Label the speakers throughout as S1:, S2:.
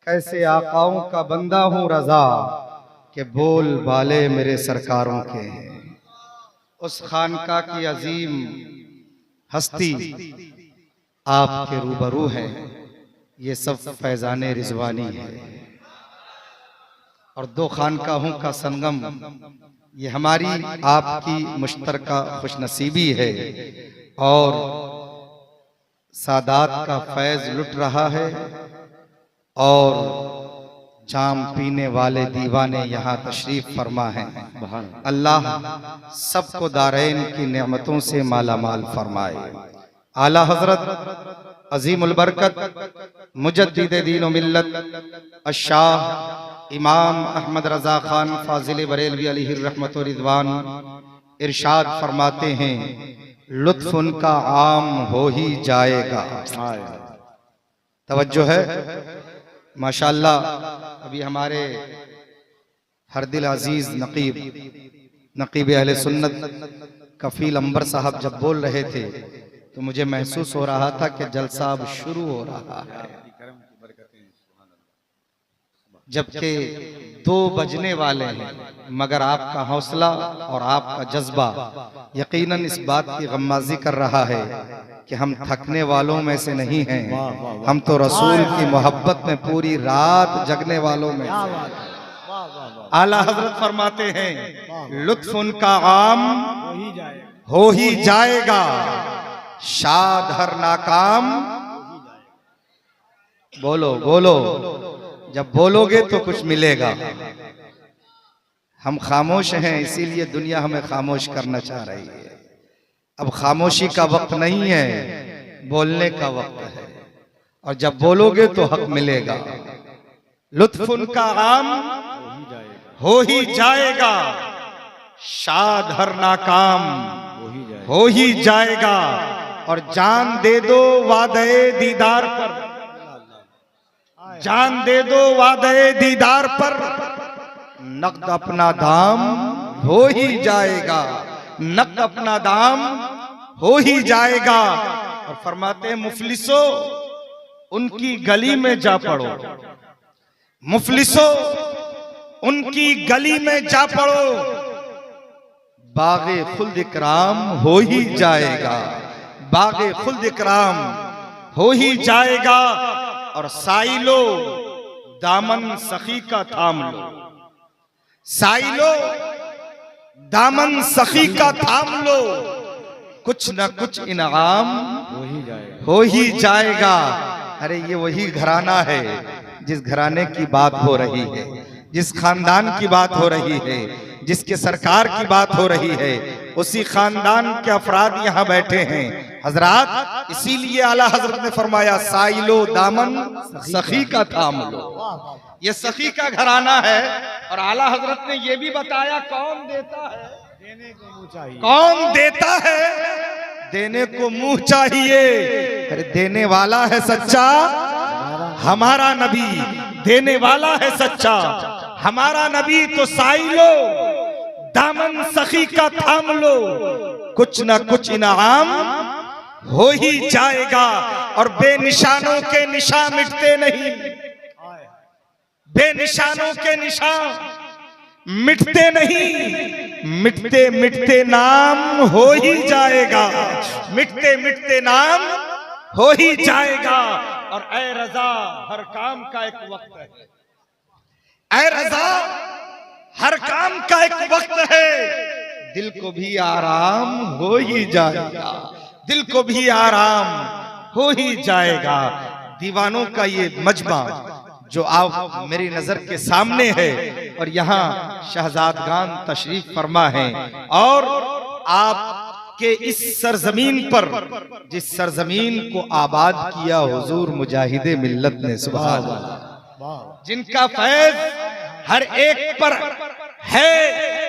S1: कैसे आकाओं का बंदा हूँ रजा के बोल बाले मेरे सरकारों के हैं। उस खानका की अजीम हस्ती आपके रूबरू है, ये सब फैजाने रिजवानी है। और दो खानकाहों का संगम ये हमारी आपकी मुश्तरका खुशनसीबी है। और सादात का फैज लुट रहा है और जाम पीने वाले दीवाने यहाँ तशरीफ फरमा हैं। अल्लाह सबको दारैन की नेमतों से मालामाल फरमाए। आला हजरत अजीमुल बरकत मुजद्दिद दीन व मिल्लत अशाह इमाम अहमद रजा खान फाजिल बरेलवी अलैहि रहमत व रिज़वान इरशाद फरमाते हैं, लुत्फ उनका आम हो ही जाएगा। तवज्जो है माशाअल्लाह। अभी हमारे हरदिल अजीज नकीब अहले सुन्नत कफील अंबर साहब जब बोल रहे थे तो मुझे महसूस हो रहा था कि जलसा अब शुरू हो रहा है, जबकि 2 बजने वाले हैं, मगर आपका हौसला और आपका जज्बा यकीनन इस बात की गम्माजी कर रहा है कि हम थकने वालों में से नहीं हैं। हम तो रसूल की मोहब्बत में पूरी रात जगने वालों में। आला हजरत फरमाते हैं, लुत्फ उनका आम हो ही जाएगा, शाद हर नाकाम। बोलो बोलो, जब बोलोगे तो कुछ मिलेगा। हम खामोश हैं, इसीलिए दुनिया हमें खामोश करना चाह रही है। अब खामोशी का वक्त नहीं है, बोलने का वक्त है। और जब बोलोगे तो हक मिलेगा। लुत्फ उनका आम हो ही जाएगा, शाद हर नाकाम हो ही जाएगा। और जान दे दो वादे दीदार पर, जान दे दो वादे दीदार पर, नक़द अपना दाम हो ही जाएगा, नक़द अपना दाम हो ही जाएगा। और फरमाते मुफलिसो उनकी गली में जा पड़ो, मुफलिसो उनकी गली में जा पड़ो, बाग़े खुल्द इकराम हो ही जाएगा, बाग़े खुल्द इकराम हो ही जाएगा। और साइलो दामन सखी का थाम लो, साइलो दामन सखी का थाम लो, कुछ न कुछ इनाम हो ही जाएगा। अरे ये वही घराना है जिस घराने की बात हो रही है, जिस खानदान की बात हो रही है, जिसके सरकार की बात हो रही है, उसी खानदान के अफराद यहाँ बैठे हैं हजरात। इसीलिए आला हजरत ने फरमाया, साइलो दामन सखी का थाम लो। ये सखी का घराना है। और आला हजरत ने ये भी बताया कौन देता है, देने को मुंह चाहिए। कौन देता है, देने को मुंह चाहिए। अरे देने वाला है सच्चा हमारा नबी, देने वाला है सच्चा हमारा नबी। तो साइलो दामन सखी का थाम लो, कुछ ना कुछ इनाम हो ही जाएगा। और बेनिशानों के निशान मिटते नहीं, बेनिशानों के निशान मिटते नहीं, मिटते मिटते नाम हो ही जाएगा, मिटते मिटते नाम हो ही जाएगा। और ऐ रजा हर काम का एक वक्त है, ऐ रजा हर काम का एक वक्त है, दिल को भी आराम हो ही जाएगा, दिल को भी आराम हो ही जाएगा। दीवानों का ये मजमा जो आप मेरी नजर के सामने है, और यहाँ शहजादगान तशरीफ फरमा है। और आपके इस सरजमीन पर, जिस सरजमीन को आबाद किया हुजूर मुजाहिदे मिल्लत ने, सुभान अल्लाह, जिनका फैज हर एक पर है,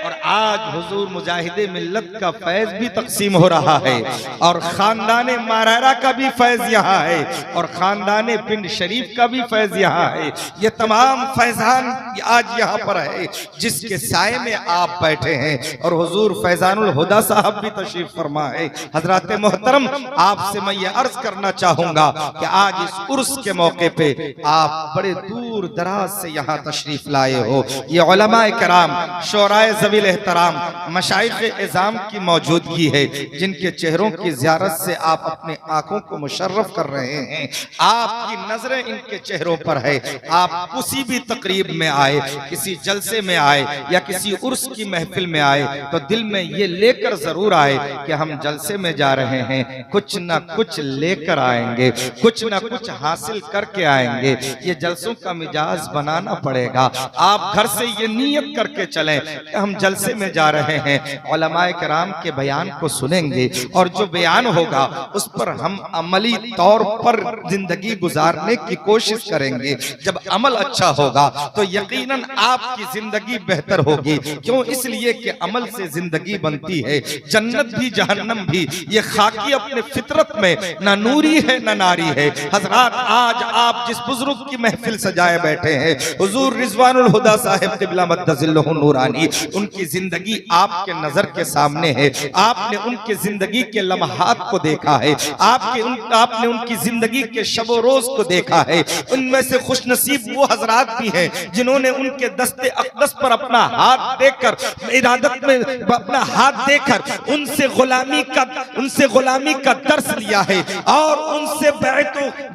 S1: और आज हुजूर मुजाहिदे मिल्लत का फैज भी तकसीम हो रहा है और खानदाने मारारा का भी फैज यहाँ है और खानदाने पिंड शरीफ का भी फैज यहाँ है। ये तमाम फैजान आज यहाँ पर है जिसके साए में आप बैठे हैं और हुजूर फैजानुल हुदा साहब भी तशरीफ फरमा है। हजरत मोहतरम, आपसे मैं ये अर्ज करना चाहूंगा कि आज इस उर्स के मौके पे आप बड़े दूर दराज से यहाँ तशरीफ लाए हो। ये उलमाए कराम, शोराए ज़वील एहतराम, मशाइख इज़ाम की मौजूदगी है जिनके चेहरों की ज़ियारत से आप अपने आंखों को मुशर्रफ कर रहे हैं। आपकी नजरें इनके चेहरों पर है। आप किसी भी तकरीब में आए, किसी जलसे में आए या किसी उर्स की महफिल में आए तो दिल में ये लेकर जरूर आए कि हम जलसे में जा रहे हैं, कुछ ना कुछ लेकर आएंगे, कुछ ना कुछ हासिल करके आएंगे। ये जलसों का मिजाज बनाना पड़ेगा। आप घर से ये नीयत करके चलें कि हम जलसे में जा रहे हैं, उलमाए कराम के बयान को सुनेंगे और जो बयान होगा उस पर हम अमली तौर पर जिंदगी गुजारने की कोशिश करेंगे। जब अमल अच्छा होगा तो यकीनन आपकी जिंदगी बेहतर होगी। क्यों? इसलिए कि अमल से जिंदगी बनती है। जन्नत भी जहन्नम भी ये खाकी अपने फितरत में ना नूरी है ना नारी है। हजरात, आज आप जिस बुजुर्ग की महफिल सजाए बैठे हैं, हुजूर रिजवानुल हुदा साहिब क़िबला मद्दजिल्लहु नूरानी, उनकी जिंदगी आपके नजर के सामने है। आपने उनकी जिंदगी के लम्हात को देखा है, आपने उनकी जिंदगी के शब रोज को देखा है। उनमें से खुशनसीब वो हजरात भी हैं जिन्होंने उनके दस्ते अक़दस पर अपना हाथ देकर, इरादत में अपना हाथ देकर उनसे गुलामी का दर्स लिया है और उनसे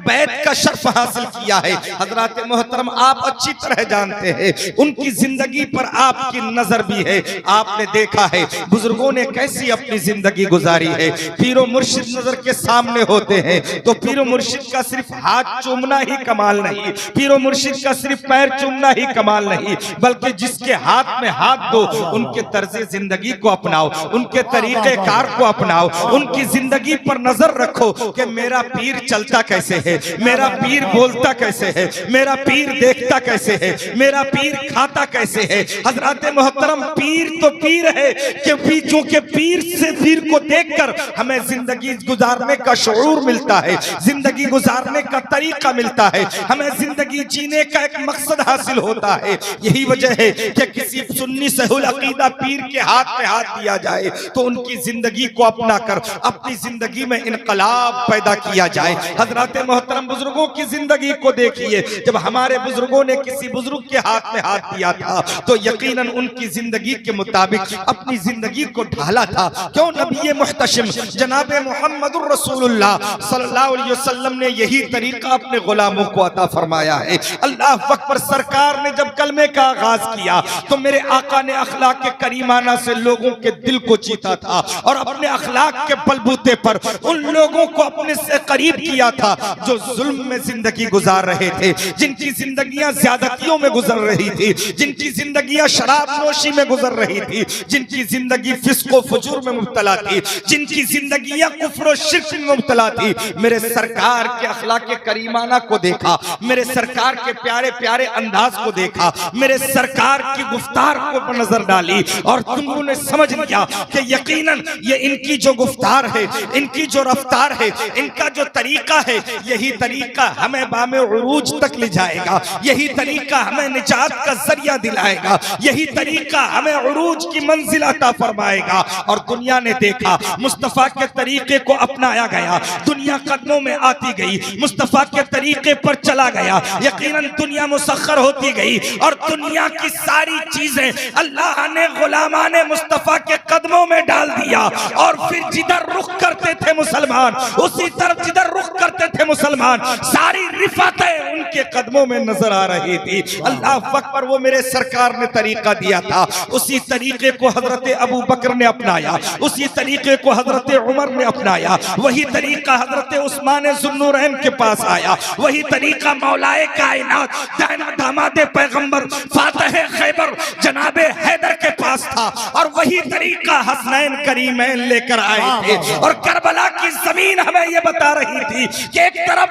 S1: बैत का शर्फ हासिल किया है। हजरात मोहतरम, आप अच्छी तरह जानते हैं उनकी जिंदगी पर आपकी नजर भी है। आपने देखा है बुजुर्गों ने कैसी अपनी जिंदगी गुजारी है। पीरो मुर्शिद नजर के सामने होते हैं तो पीरो मुर्शिद का सिर्फ हाथ चूमना ही कमाल नहीं, पीरो मुर्शिद का सिर्फ पैर चूमना ही कमाल नहीं, बल्कि जिसके हाथ में हाथ दो उनके तर्ज़े जिंदगी को अपनाओ, उनके तरीके कार को अपनाओ, उनकी जिंदगी पर नजर रखो कि मेरा पीर चलता कैसे है, मेरा पीर बोलता कैसे है, मेरा पीर देखता कैसे है, मेरा पीर खाता कैसे है। हजरत मोहतरम, पीर तो पीर है कि चूंकि पीर से पीर को देखकर हमें जिंदगी गुजारने का शऊर मिलता है, जिंदगी गुजारने का तरीका मिलता है, हमें जिंदगी जीने का एक मकसद हासिल होता है। यही वजह है कि किसी सुन्नी सहुल अकीदा पीर के हाथ में हाथ दिया जाए तो उनकी जिंदगी को अपना कर अपनी जिंदगी में इनकलाब पैदा किया जाए। हजरत मोहतरम, बुजुर्गों की जिंदगी को देखिए, जब हमारे बुजुर्गों ने किसी बुजुर्ग के हाथ में हाथ दिया था तो यकीनन उनकी जिंदगी के मुताबिक अपनी जिंदगी को ढाला था। क्यों? नबी मुहतशिम जनाब मुहम्मदुर रसूलुल्लाह सल्लल्लाहु अलैहि वसल्लम ने यही तरीका अपने गुलामों को अता फरमाया है। अल्लाह अकबर, सरकार ने जब कलमे का आगाज किया तो मेरे आका ने अखलाक के करीमाना से लोगों के दिल को जीता था और अपने अखलाक के बलबूते पर उन लोगों को अपने से करीब किया था जो जुल्म में जिंदगी गुजार रहे थे, जिनकी जिंदगियां ज्यादतियों में गुजर रही थी, जिनकी जिंदगियां शराब नोशी में गुजर रही थी, जिनकी जिंदगी फिस्को फुजूर में मुब्तला थी, जिनकी जिंदगियां कुफ्र और शिर्क में मुब्तला थी। मेरे सरकार के अखलाक के करीमाना को देखा, मेरे सरकार के प्यारे प्यारे अंदाज को देखा, मेरे सरकार की गुफ्तार को नजर डाली और तुमों ने समझ लिया कि यकीनन ये इनकी जो गुफ्तार है, इनकी जो रफ्तार है, इनका जो तरीका है, यही तरीका हमें बामे उरूज तक ले जाएगा, यही तरीका हमें निजात का जरिया दिलाएगा, यही तरीका हमें उरूज की मंजिल अता फरमाएगा। और दुनिया ने देखा मुस्तफा के तरीके को अपनाया गया, दुनिया कदमों में आती गई, मुस्तफा के तरीके पर चला गया, यकीनन दुनिया मुसख्खर होती गई और दुनिया की सारी चीजें अल्लाह ने गुलामाने मुस्तफा के कदमों में डाल दिया। और फिर जिधर रुख करते थे मुसलमान, उसी तरफ जिधर रुख करते थे मुसलमान, सारी रिफातें उनके कदमों में नजर आ रही थी। अल्लाह अकबर, वो मेरे सरकार ने तरीका दिया था, उसी तरीके को हजरत अबू बकर ने अपनाया, उसी तरीके को हजरत उमर ने अपनाया, वही तरीका हजरत उस्मान ज़ुन्नूरैन के पास आया, वही तरीका मौलाए कायनात दामाद पैगंबर फातिह खैबर जनाबे हैदर के पास था और वही तरीका हसनैन करीमैन लेकर आए थे। और करबला की जमीन हमें यह बता रही थी कि एक तरफ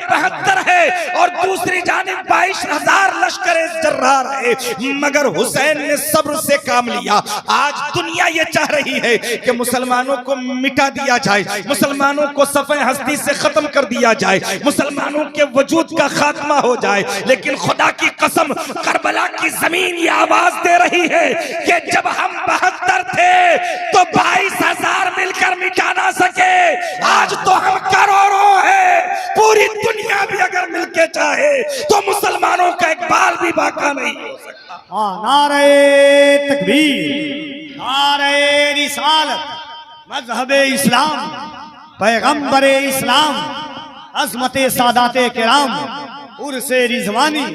S1: 72 है और दूसरी जानिब 22,000 लश्कर जर्रा रहे, मगर हुसैन ने सब्र से काम लिया। आज दुनिया ये चाह रही है कि मुसलमानों को मिटा दिया जाए, मुसलमानों को सफ़े हस्ती से खत्म कर दिया जाए, मुसलमानों के वजूद का खात्मा हो जाए। लेकिन खुदा की कसम, करबला की जमीन ये आवाज दे रही है कि जब हम 72 थे तो 22,000 मिलकर मिटा ना सके। आज तो हम करोड़ों हैं, पूरी दुनिया भी अगर मिलके चाहे तो मुसलमानों का एक बाल भी बाका नहीं हो सकता।
S2: नारे तकबीर, नारे रिसालत, मजहबे इस्लाम, पैगंबरे इस्लाम, अज़मते सादाते किराम, उर्से रिजवानी।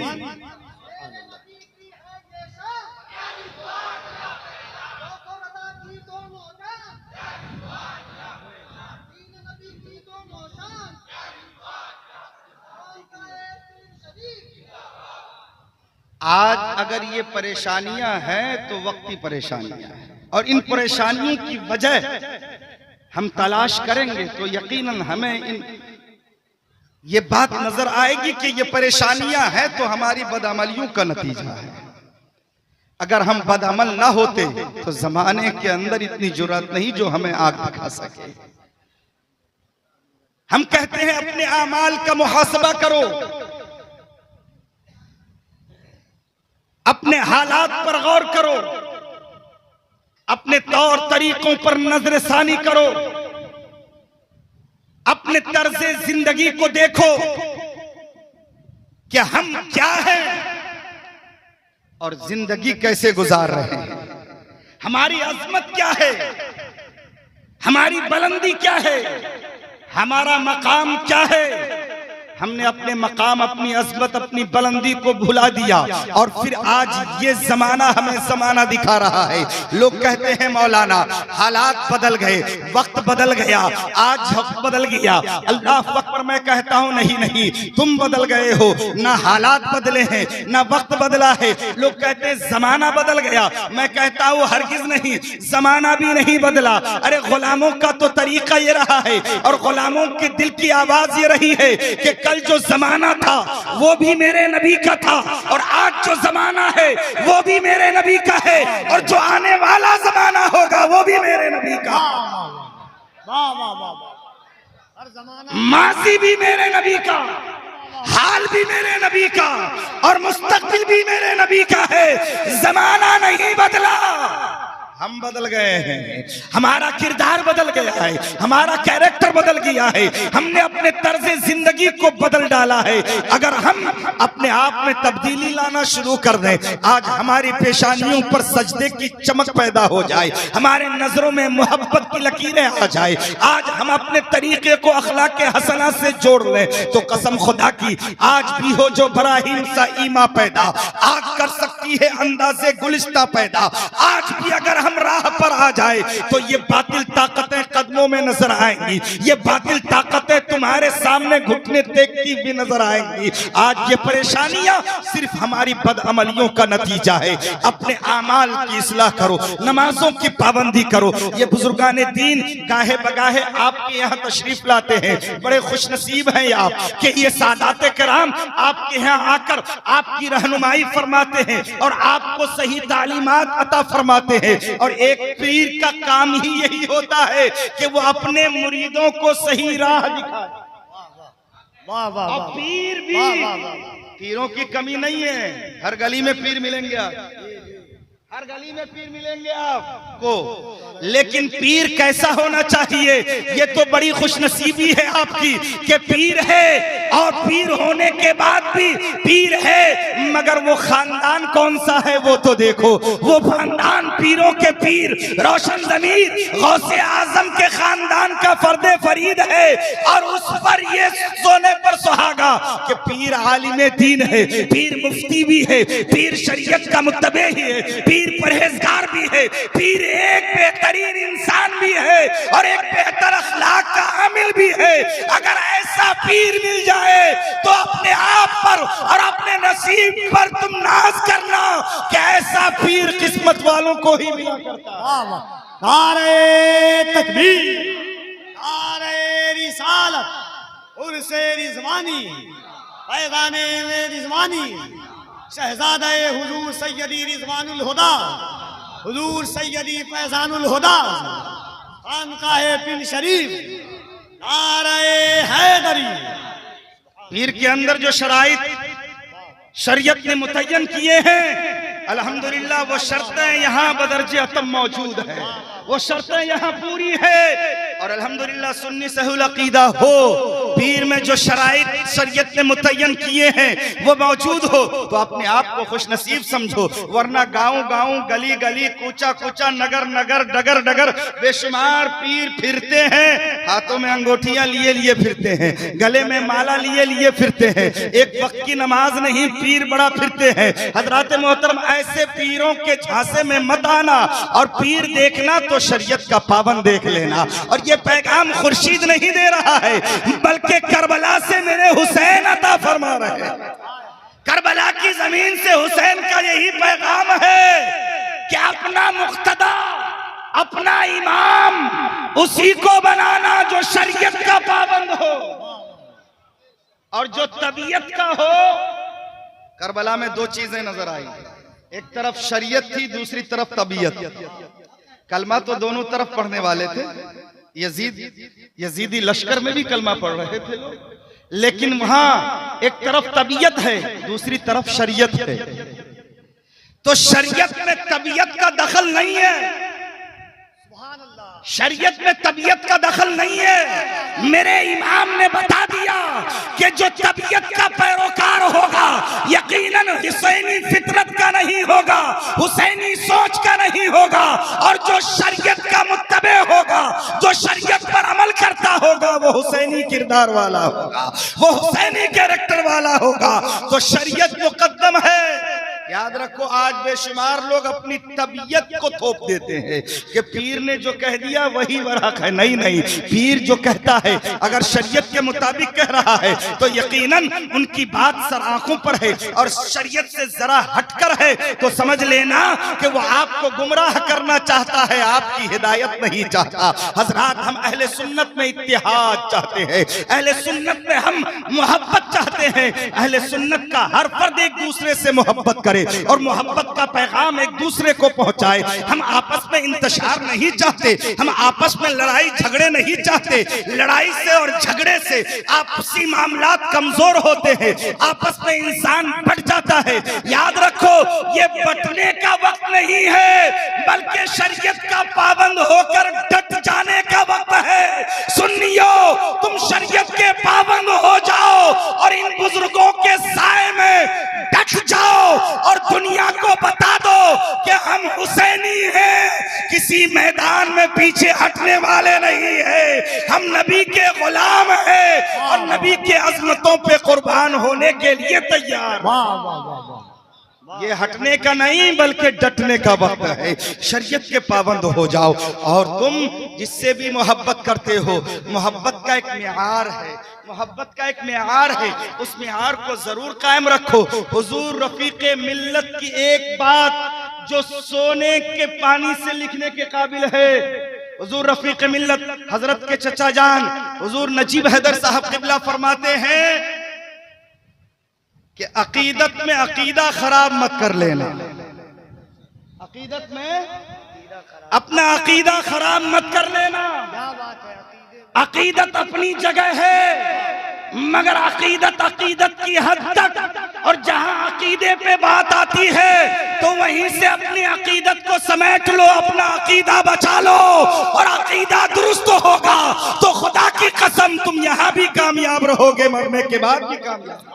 S1: आज अगर ये परेशानियां हैं तो वक्ती परेशानियां हैं, और इन परेशानियों की वजह हम तलाश करेंगे तो यकीनन हमें ये बात नजर आएगी कि ये परेशानियां हैं तो हमारी बदअमलियों का नतीजा है। अगर हम बदअमल ना होते तो जमाने के अंदर इतनी जुर्रत नहीं जो हमें आग दिखा सके। हम कहते हैं अपने आमाल का मुहासबा करो, अपने हालात पर गौर करो, अपने तौर तरीकों पर नजरसानी करो, अपने तर्ज़े जिंदगी को देखो कि हम क्या हैं और जिंदगी कैसे गुजार रहे हैं, हमारी अजमत क्या है, हमारी बुलंदी क्या है, हमारा मकाम क्या है। हमने अपने मकाम, अपनी अज़मत, अपनी बुलंदी को भुला दिया और फिर आज ये जमाना हमें जमाना दिखा रहा है। लोग कहते हैं मौलाना हालात बदल गए, वक्त बदल गया, आज वक्त बदल गया। अल्लाह अकबर, मैं कहता हूं नहीं नहीं, तुम बदल गए हो, ना हालात बदले हैं ना वक्त बदला है। लोग कहते हैं जमाना बदल गया, मैं कहता हूं हरगिज नहीं, जमाना भी नहीं बदला। अरे गुलामों का तो तरीका ये रहा है और गुलामों के दिल की आवाज ये रही है कि कल जो जमाना था वो भी मेरे नबी का था और आज जो जमाना है वो भी मेरे नबी का है और जो आने वाला जमाना होगा वो भी मेरे नबी का। माजी भी मेरे नबी का, हाल भी मेरे नबी का और मुस्तकबिल भी मेरे नबी का है। जमाना नहीं बदला, हम बदल गए हैं, हमारा किरदार बदल गया है, हमारा कैरेक्टर बदल गया है, हमने अपने तर्ज़े जिंदगी को बदल डाला है। अगर हम अपने आप में तब्दीली लाना शुरू कर दें, आज हमारी पेशानियों पर सजदे की चमक पैदा हो जाए, हमारे नजरों में मोहब्बत की लकीरें आ जाए, आज हम अपने तरीके को अखलाक हसना से जोड़ लें तो कसम खुदा की आज भी हो जो बराहीम सा ईमा पैदा, आग कर सकती है अंदाजे गुलिस्ता पैदा। आज भी अगर हम राह पर आ जाए तो ये बातिल ताकतें कदमों में नजर आएंगी, ये बातिल ताकतें तुम्हारे सामने घुटने टेकती भी नजर आएंगी। आज ये परेशानियां सिर्फ हमारी बदअमलियों का नतीजा है। अपने आमाल की इस्लाह करो, नमाजों की पाबंदी करो। ये बुजुर्गान दीन गाहे बगाहे आपके यहाँ तशरीफ लाते हैं, बड़े खुशनसीब हैं आप कि ये सादाते किराम आपके यहाँ आकर आपकी रहनुमाई फरमाते हैं और आपको सही तालीमात अता फरमाते हैं। और एक पीर का काम ही यही होता है कि वो अपने मुरीदों को सही राह दिखाए। और पीर भी, पीरों की कमी नहीं है, हर गली में पीर मिलेंगे आप, हर गली में पीर मिलेंगे आपको, लेकिन पीर कैसा होना चाहिए ये तो बड़ी खुशनसीबी है आपकी कि पीर है और पीर होने के बाद भी पीर है, मगर वो खानदान कौन सा है वो तो देखो। वो खानदान पीरों के पीर रोशन ज़मीर गौसे आजम के खानदान का फर्दे फरीद है और उस पर ये सोने पर सुहागा कि पीर आलिम दीन है, पीर मुफ्ती भी है, पीर शरीयत का मुत्तबे ही है, पीर परहेजगार भी है, पीर एक बेहतरीन इंसान भी है और एक बेहतर अखलाक का आमिल भी है। अगर ऐसा पीर मिल जाए तो अपने आप पर और अपने नसीब पर तुम नाज करना कि ऐसा पीर किस्मत वालों को ही मिला करता।
S2: नारे तकबीर, नारे रिसालत, उर्से रिजवानी, पैगाने रिजवानी, शहजादा हुजूर सैयदी रिजवानुल हुदा, हुजूर सैयदी फैजानुल हुदा, खानकाहे पिन शरीफ, नारे हैदरी।
S1: पीर के अंदर जो शराइत शरीयत ने मुतय्यन किए हैं, अल्हम्दुलिल्लाह वो शर्तें यहाँ बदर्जे अतम मौजूद है, वो शर्तें यहाँ पूरी है। और अल्हम्दुलिल्लाह सुन्नी सहूल अकीदा हो, पीर में जो शराइत शरीयत ने मुतय्यन किए हैं वो मौजूद हो, तो अपने आप को खुश नसीब समझो। वरना गांव गांव, गली गली, कूचा कूचा, नगर नगर, डगर डगर बेशुमार पीर फिरते हैं, हाथों में अंगूठियां लिए लिए फिरते हैं, गले में माला लिए लिए फिरते हैं, एक वक्त की नमाज नहीं पीर बड़ा फिरते हैं। हजरात मोहतरम, ऐसे पीरों के झांसे में मत आना, और पीर देखना तो शरीयत का पाबंद देख लेना। और ये पैगाम खुर्शीद नहीं दे रहा है, बल्कि करबला से मेरे हुसैन अता फरमा रहे हैं। करबला की जमीन से हुसैन का यही पैगाम है कि अपना मुक्तदा, अपना इमाम उसी को बनाना जो शरीयत का पाबंद हो और जो तबीयत का हो। करबला में दो चीजें नजर आई, एक तरफ शरीयत थी, दूसरी तरफ तबीयत। कलमा तो दोनों तरफ पढ़ने वाले थे, यजीदी लश्कर में भी कलमा पढ़ रहे थे लोग, लेकिन वहां एक तरफ तबीयत है, दूसरी तरफ शरीयत है। तो शरीयत में तबीयत का दखल नहीं है, शरीयत में तबीयत का दखल नहीं है। मेरे इमाम ने बता दिया कि जो तबीयत का पैरोकार होगा यकीनन हुसैनी फितरत का नहीं होगा, हुसैनी सोच का नहीं होगा, और जो शरीयत का मुत्तबे होगा, जो शरीयत पर अमल करता होगा, वो हुसैनी किरदार वाला होगा, वो हुसैनी कैरेक्टर वाला होगा। तो शरीयत मुकद्दम है। याद रखो, आज बेशुमार लोग अपनी तबीयत को थोप देते हैं कि पीर ने जो कह दिया वही वरहक है। नहीं नहीं, पीर जो कहता है अगर शरीयत के मुताबिक कह रहा है तो यकीनन उनकी बात सर आंखों पर है, और शरीयत से जरा हटकर है तो समझ लेना कि वो आपको गुमराह करना चाहता है, आपकी हिदायत नहीं चाहता। हजरात, हम अहले सुन्नत में इत्तेहाद चाहते हैं, अहले सुन्नत में हम मोहब्बत चाहते हैं, अहले सुन्नत का हर फर्द एक दूसरे से मोहब्बत करे और मोहब्बत का पैगाम एक दूसरे को पहुंचाए। हम आपस में इंतशार नहीं चाहते, हम आपस में लड़ाई झगड़े नहीं चाहते। लड़ाई से और झगड़े से आपसी मामलात कमजोर होते हैं, आपस में इंसान बट जाता है। याद रखो, ये बटने का वक्त नहीं है, बल्कि शरीयत का पाबंद होकर डट जाने का वक्त है। सुन्नियों, तुम शरीयत के पाबंद हो जाओ और इन बुजुर्गों के साए में डट जाओ और दुनिया को बता दो कि हम हुसैनी हैं, किसी मैदान में पीछे हटने वाले नहीं है। हम नबी के गुलाम हैं और नबी के अजमतों पे कुर्बान होने के लिए तैयार। ये हटने का नहीं बल्कि डटने का वक्त है। शरीयत के पाबंद हो जाओ। और तुम जिससे भी मोहब्बत करते हो, मोहब्बत का एक मियार है, मोहब्बत का एक मियार है, उस मियार को जरूर कायम रखो। हुजूर रफीके मिल्लत की एक बात जो सोने के पानी से लिखने के काबिल है, हुजूर रफीके मिल्लत हजरत के चचा जान हुजूर नजीब हैदर साहब किबला फरमाते हैं कि अकीदत में अकीदा खराब मत कर लेना। अकीदत में अपना अकीदा खराब मत कर लेना। अकीदत अपनी जगह है, मगर अकीदत अकीदत की हद तक, और जहां अकीदे पे बात आती है तो वहीं से अपनी अकीदत को समेट लो, अपना अकीदा बचा लो, और अकीदा दुरुस्त होगा तो खुदा की कसम तुम यहां भी कामयाब रहोगे, मरने के बाद भी कामयाब।